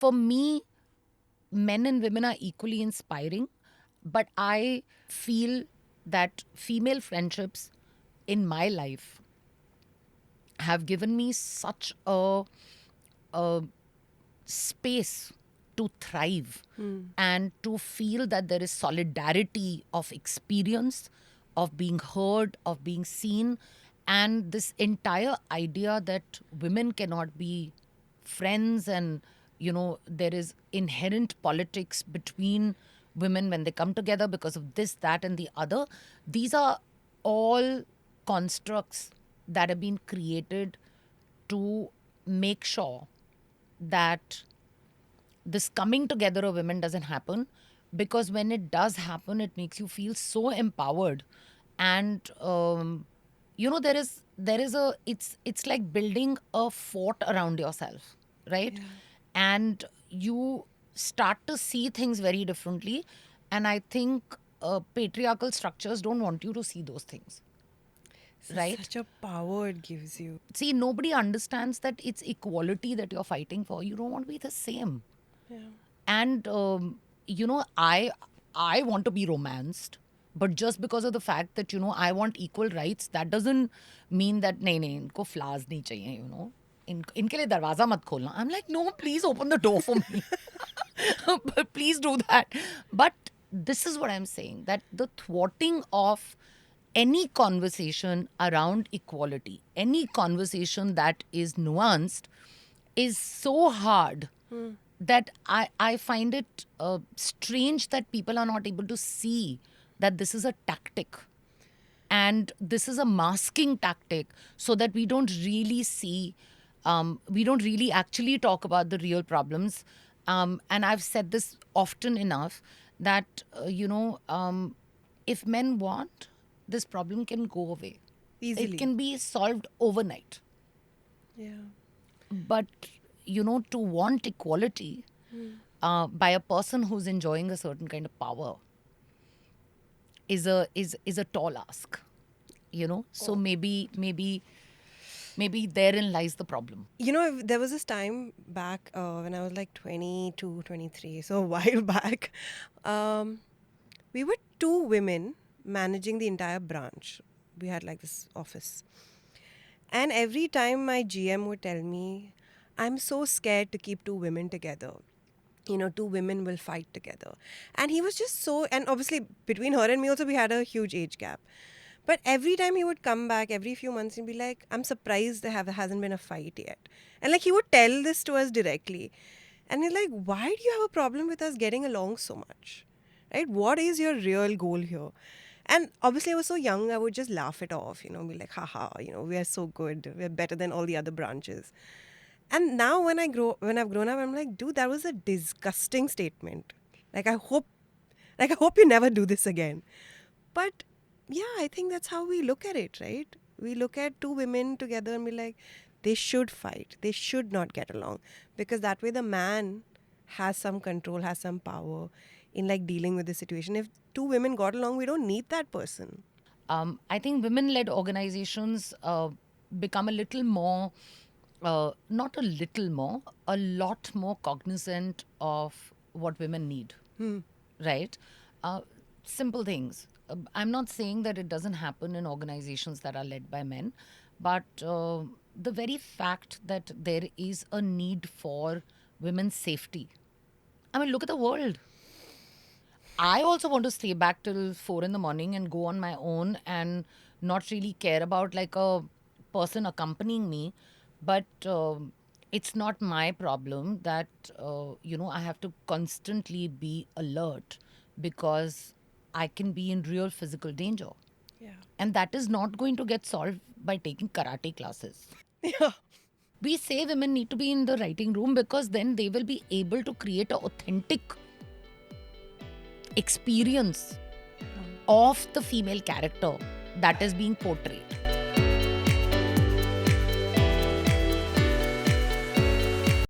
For me, men and women are equally inspiring, but I feel that female friendships in my life have given me such a space to thrive and to feel that there is solidarity of experience, of being heard, of being seen, and this entire idea that women cannot be friends, and there is inherent politics between women when they come together because of this, that, and the other. These are all constructs that have been created to make sure that this coming together of women doesn't happen, because when it does happen, it makes you feel so empowered. And there is a it's like building a fort around yourself, right? Yeah. And you start to see things very differently. And I think patriarchal structures don't want you to see those things, So right? such a power it gives you. See, nobody understands that it's equality that you're fighting for. You don't want to be the same. Yeah. And I want to be romanced, but just because of the fact that I want equal rights, that doesn't mean that nahi nahi इनको flaws नहीं चाहिए, इनके लिए दरवाजा मत खोलना. I'm like, no, please open the door for me. But please do that. But this is what I'm saying, that the thwarting of any conversation around equality, any conversation that is nuanced, is so hard that I find it strange that people are not able to see that this is a tactic, and this is a masking tactic, so that we don't really see, we don't really actually talk about the real problems. And I've said this often enough that, if men want, this problem can go away. It Easily. can be solved overnight. Yeah. But, to want equality by a person who's enjoying a certain kind of power is a tall ask, so Oh. maybe therein lies the problem. There was this time back when I was like 22, 23, so a while back. Um, we were two women managing the entire branch. We had like this office. And every time my GM would tell me, I'm so scared to keep two women together. Two women will fight together. And he was just so, and obviously between her and me also, we had a huge age gap. But every time he would come back, every few months, he'd be like, I'm surprised there hasn't been a fight yet. And like he would tell this to us directly. And he's like, why do you have a problem with us getting along so much? Right? What is your real goal here? And obviously, I was so young, I would just laugh it off, be like, haha, we are so good. We're better than all the other branches. And now when I've grown up, I'm like, dude, that was a disgusting statement. Like I hope you never do this again. But yeah, I think that's how we look at it, right? We look at two women together and be like, they should fight. They should not get along. Because that way the man has some control, has some power in like dealing with the situation. If two women got along, we don't need that person. I think women-led organizations become a little more, not a little more, a lot more cognizant of what women need, right? Uh, Simple things. I'm not saying that it doesn't happen in organizations that are led by men, but the very fact that there is a need for women's safety. I mean, look at the world. I also want to stay back till 4 in the morning and go on my own and not really care about like a person accompanying me. But it's not my problem that, I have to constantly be alert, because I can be in real physical danger. Yeah. And that is not going to get solved by taking karate classes. Yeah. We say women need to be in the writing room because then they will be able to create an authentic experience of the female character that is being portrayed.